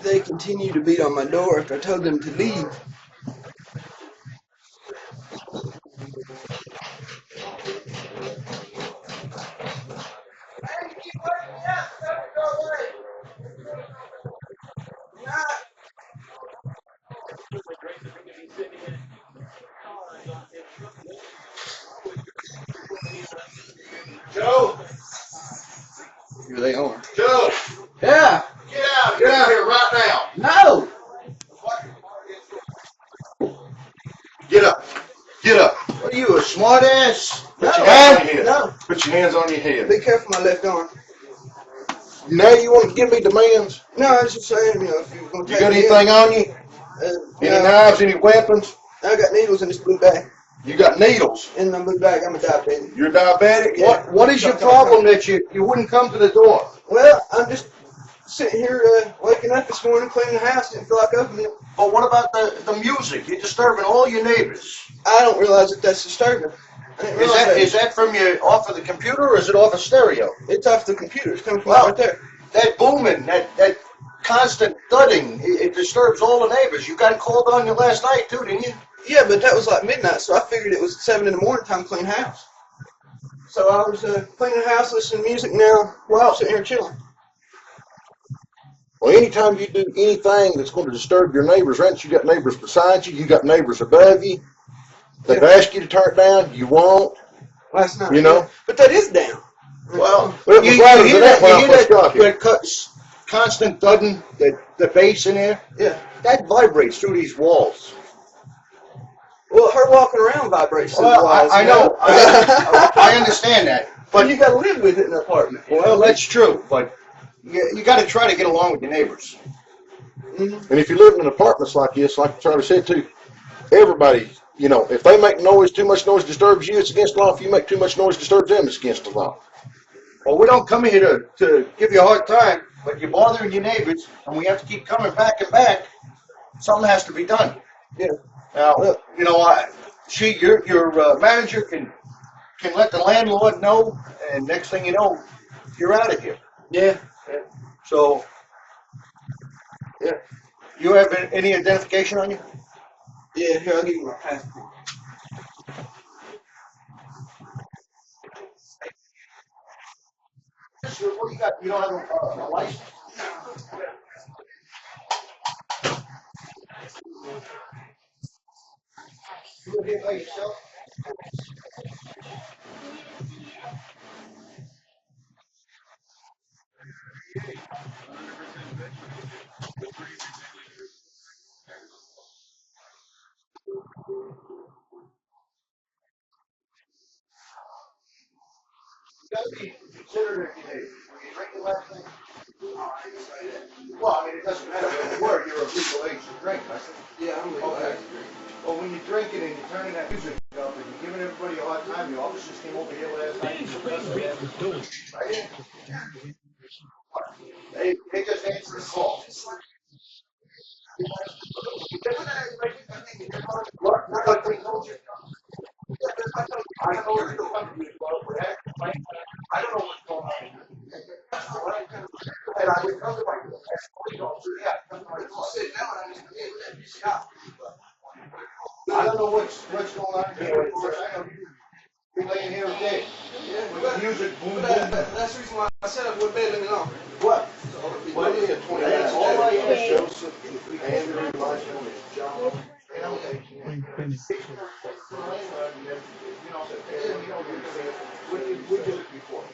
they continued to beat on my door after I told them to leave. Joe! Here they are. Joe! Yeah. Get out here right now. No. Get up. Get up. What are you, a smart ass? Put your hands on your head. No. Put your hands on your head. Be careful, my left arm. Now you want to give me demands? No, I was just saying, if you're going to You take got me anything on you? Any knives, any weapons? I got needles in this blue bag. You got needles. In my blue bag, I'm a diabetic. You're diabetic? Yeah. What is your problem that you wouldn't come to the door? Well, I'm just sitting here waking up this morning, cleaning the house, didn't feel like opening it. But what about the music? You're disturbing all your neighbors. I don't realize that that's disturbing. Is that from you off of the computer or is it off a stereo? It's off the computer. It's coming from Well, right there. That booming, that constant thudding, it disturbs all the neighbors. You got called on you last night too, didn't you? Yeah, but that was like midnight, so I figured it was 7 in the morning time to clean house. So I was cleaning the house, listening to music. Now, well, sitting here chilling. Well, anytime you do anything that's going to disturb your neighbors, rents, you got neighbors beside you, you got neighbors above you. They've asked you to turn it down, you won't. Last night, you know. Yeah. But that is down. Well, you hear that constant thudding, the bass in there? Yeah. That vibrates through these walls. Well, her walking around vibrates through the walls. I know. I understand that. But you got to live with it in an apartment. Well, that's true, but you got to try to get along with your neighbors. Mm-hmm. And if you live in apartments like this, like Charlie said too, everybody, if they make noise, too much noise disturbs you, it's against the law. If you make too much noise disturbs them, it's against the law. Well, we don't come here to give you a hard time, but you're bothering your neighbors, and we have to keep coming back and back. Something has to be done. Yeah. Now, your manager can let the landlord know, and next thing you know, you're out of here. Yeah. So, yeah. You have any identification on you? Yeah, here, I'll give you my passport. What do you got? You don't have a license? You live here by yourself? You got to be considerate of your neighbors. When you drink the last thing, well, I mean, it doesn't matter what you were. You're of legal age to drink, I think. Yeah, I'm legal age to drink. Well, when you're drinking and you're turning that music up and you're giving everybody a hard time, your officers came over here last night. They just answered the call. I don't know what's going on. And I would come to my I don't know what's going on here. You're laying here today. With music, boom, boom. That's the reason why I said I would bed living on. What? Well, all I asked Joseph and the last one is John. We did it before.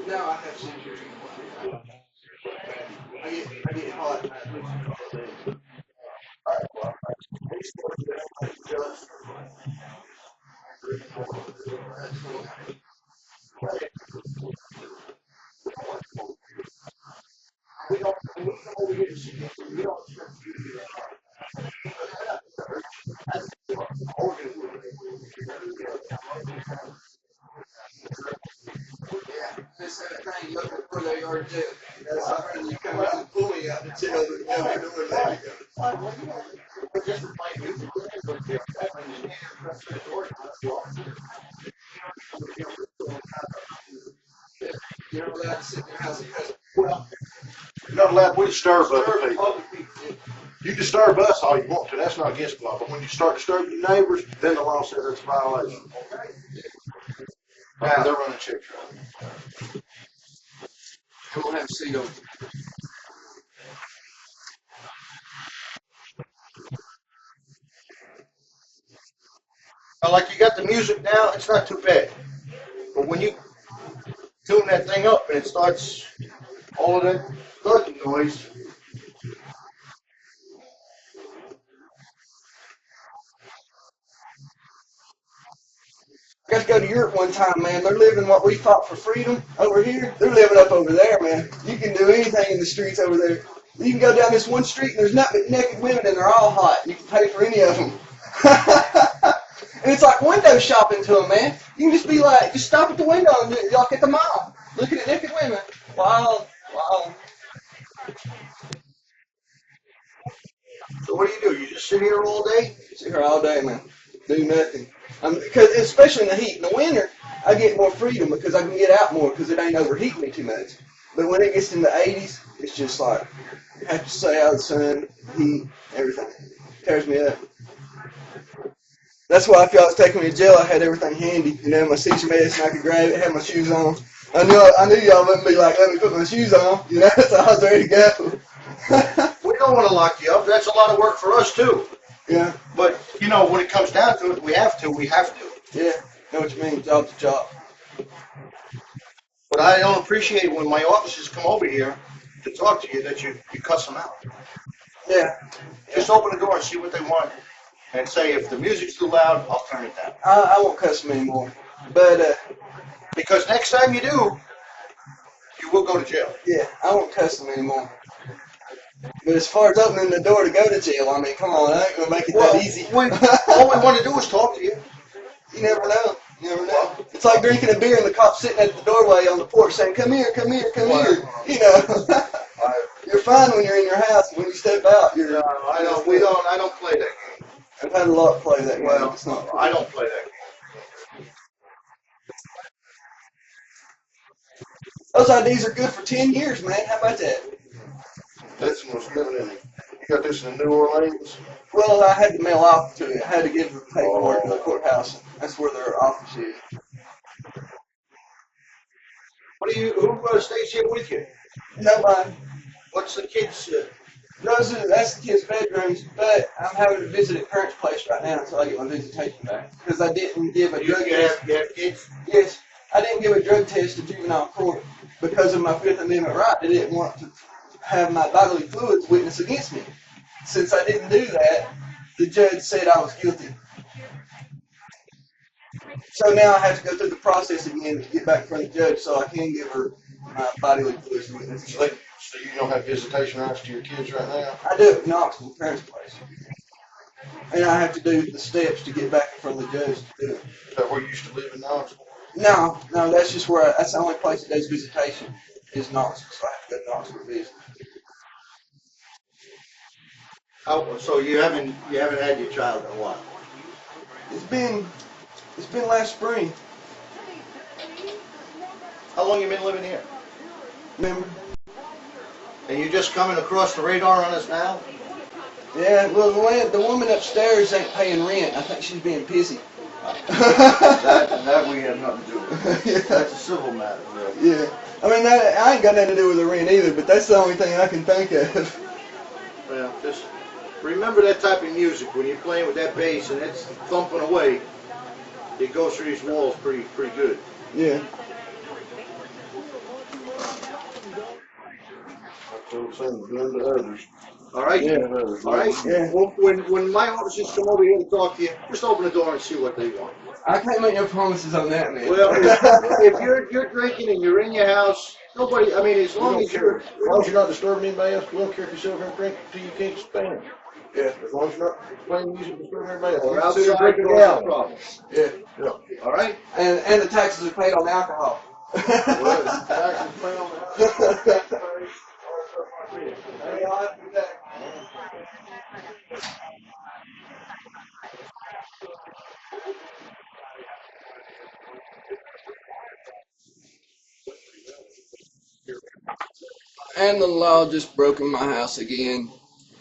Now I have surgery. I get hot. We don't come over here to see you. We don't. Yeah, this thing you up for their yard too. That's how friendly you come out and pull me out the tail of the door and let me go. You're allowed to sit in your house and You're not allowed to disturb other people. You disturb us all you want to. That's not against the law. But when you start disturbing your neighbors, then the law says it's a violation. Now they're running checks. I'm gonna have a seat over. Now, like you got the music now, it's not too bad. But when you tune that thing up and it starts all of that thudding noise, I got to go to Europe one time, man. They're living what we fought for freedom over here. They're living up over there, man. You can do anything in the streets over there. You can go down this one street and there's nothing but naked women and they're all hot. You can pay for any of them. And it's like window shopping to them, man. You can just be like, just stop at the window and like at the mall, looking at naked women. Wow, wow. so what do? You just sit here all day? Sit here all day, man. Do nothing. Because especially in the heat. In the winter, I get more freedom because I can get out more because it ain't overheating me too much. But when it gets in the 80s, it's just like you have to stay out of the sun, heat, everything. Tears me up. That's why if y'all was taking me to jail, I had everything handy. You know, my seizure medicine, I could grab it, had my shoes on. I knew y'all wouldn't be like, let me put my shoes on. You know, so I was ready to go. We don't want to lock you up. That's a lot of work for us too. Yeah. But you know, when it comes down to it, we have to. We have to. Yeah. Know what you mean? Job to job. But I don't appreciate when my officers come over here to talk to you that you cuss them out. Yeah. Just open the door and see what they want, and say if the music's too loud, I'll turn it down. I won't cuss them anymore. But Because next time you do, you will go to jail. yeah, I won't cuss them anymore. But as far as opening the door to go to jail, I mean, come on, I ain't gonna make it that easy. All we want to do is talk to you. You never know. You never know. It's like drinking a beer and the cop sitting at the doorway on the porch saying, "Come here, come here, come here." You know, you're fine when you're in your house. When you step out, you're. No, I don't. We don't. I don't play that game. I've had a lot play that game. Well, It's not. I don't play that game. Those IDs are good for 10 years, man. How about that? This one was living in. You got this in New Orleans. Well, I had to mail off to it. I had to give the paperwork to the courthouse. That's where their office is. What do you? Who stays here with you? Nobody. What's the kids? That's the kids' bedrooms, but I'm having to visit at Current's place right now until I get my visitation back. Because I didn't give a drug test. You have kids? Yes, I didn't give a drug test to juvenile court because of my Fifth Amendment right. They didn't want to have my bodily fluids witness against me. Since I didn't do that, the judge said I was guilty. So now I have to go through the process again to get back in front of the judge so I can give her my bodily fluids witness. So you don't have visitation rights to your kids right now? I do it in Knoxville, Parents' Place. And I have to do the steps to get back in front of the judge to do it. Is that where you used to live in Knoxville? No, that's just where that's the only place that does visitation is Knoxville, so I have to go to Knoxville to visit. So you haven't had your child in a while? It's been last spring. How long you been living here? Remember? And you just coming across the radar on us now? Yeah, well, the woman upstairs ain't paying rent. I think she's being pissy. that we have nothing to do with. Yeah. That's a civil matter. Yeah. I mean, I ain't got nothing to do with the rent either, but that's the only thing I can think of. Well, just remember that type of music when you're playing with that bass and it's thumping away. It goes through these walls pretty good. Yeah. All right? Yeah. All right? Yeah. Well, when my officers come over here to talk to you, just open the door and see what they want. I can't make no promises on that, man. Well, if you're drinking and you're in your house, nobody, I mean, as long as you're not disturbing anybody else, we don't care if you sit over and drink till you can't stand. Yeah. As long as you're not playing music disturbing everybody else. Or outside, drinking no down. problem. Yeah. All right? And the taxes are paid on alcohol. Well, the taxes paid on alcohol. And the law just broke in my house again.